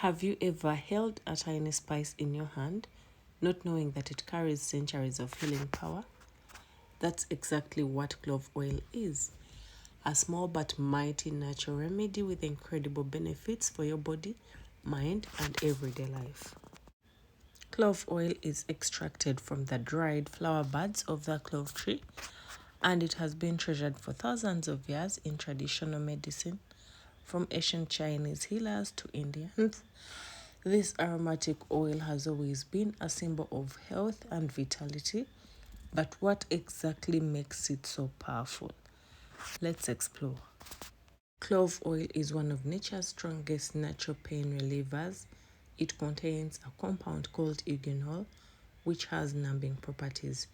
Have you ever held a tiny spice in your hand, not knowing that it carries centuries of healing power? That's exactly what clove oil is. A small but mighty natural remedy with incredible benefits for your body, mind, and everyday life. Clove oil is extracted from the dried flower buds of the clove tree, and it has been treasured for thousands of years in traditional medicine, from ancient Chinese healers to Indians. This aromatic oil has always been a symbol of health and vitality, but what exactly makes it so powerful? Let's explore. Clove oil is one of nature's strongest natural pain relievers. It contains a compound called eugenol, which has numbing properties.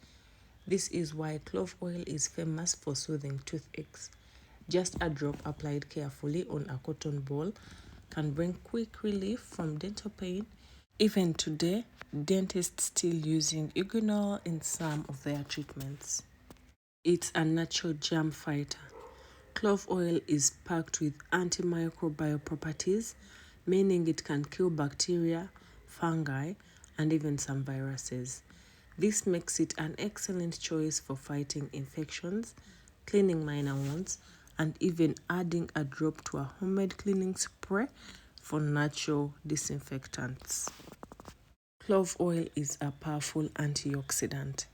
This is why clove oil is famous for soothing toothaches. Just a drop applied carefully on a cotton ball can bring quick relief from dental pain. Even today, dentists still using eugenol in some of their treatments. It's a natural germ fighter. Clove oil is packed with antimicrobial properties, meaning it can kill bacteria, fungi, and even some viruses. This makes it an excellent choice for fighting infections, cleaning minor wounds, and even adding a drop to a homemade cleaning spray for natural disinfectants. Clove oil is a powerful antioxidant.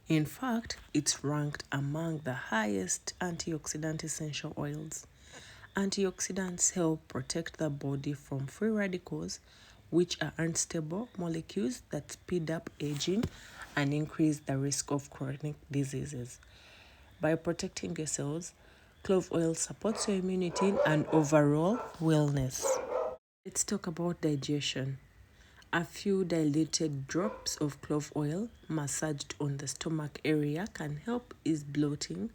In fact, it's ranked among the highest antioxidant essential oils. Antioxidants help protect the body from free radicals, which are unstable molecules that speed up aging and increase the risk of chronic diseases. By protecting your cells, clove oil supports your immunity and overall wellness. Let's talk about digestion. A few diluted drops of clove oil massaged on the stomach area can help ease bloating,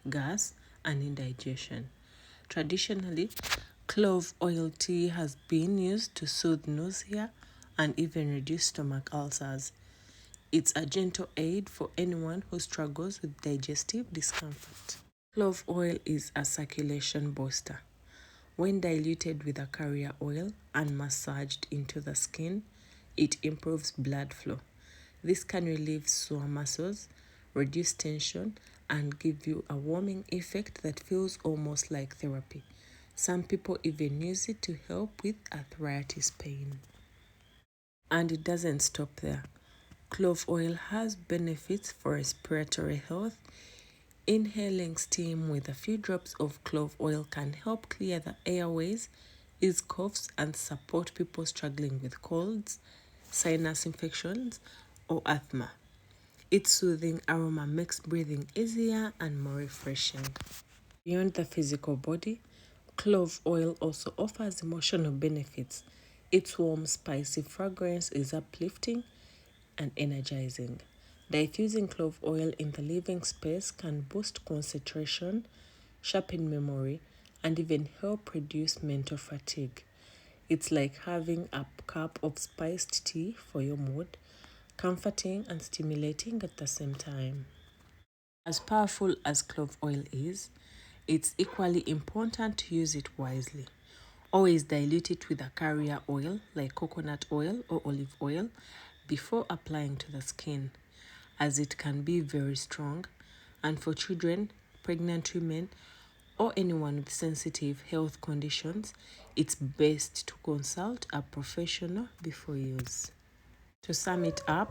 gas, and indigestion. Traditionally, clove oil tea has been used to soothe nausea and even reduce stomach ulcers. It's a gentle aid for anyone who struggles with digestive discomfort. Clove oil is a circulation booster. When diluted with a carrier oil and massaged into the skin, it improves blood flow. This can relieve sore muscles, reduce tension, and give you a warming effect that feels almost like therapy. Some people even use it to help with arthritis pain. And it doesn't stop there. Clove oil has benefits for respiratory health. Inhaling steam with a few drops of clove oil can help clear the airways, ease coughs, and support people struggling with colds, sinus infections, or asthma. Its soothing aroma makes breathing easier and more refreshing. Beyond the physical body, clove oil also offers emotional benefits. Its warm, spicy fragrance is uplifting and energizing. Diffusing clove oil in the living space can boost concentration, sharpen memory, and even help reduce mental fatigue. It's like having a cup of spiced tea for your mood, comforting and stimulating at the same time. As powerful as clove oil is, it's equally important to use it wisely. Always dilute it with a carrier oil like coconut oil or olive oil before applying to the skin, as it can be very strong, and for children, pregnant women, or anyone with sensitive health conditions, it's best to consult a professional before use. To sum it up,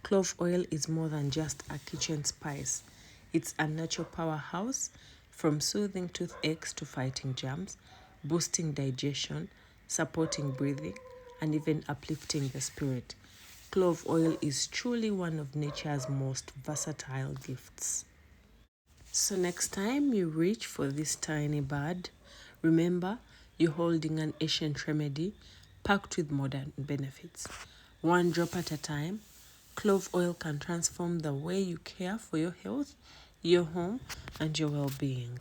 clove oil is more than just a kitchen spice. It's a natural powerhouse, from soothing toothaches to fighting germs, boosting digestion, supporting breathing, and even uplifting the spirit. Clove oil is truly one of nature's most versatile gifts. So next time you reach for this tiny bud, remember you're holding an ancient remedy packed with modern benefits. One drop at a time, clove oil can transform the way you care for your health, your home, and your well-being.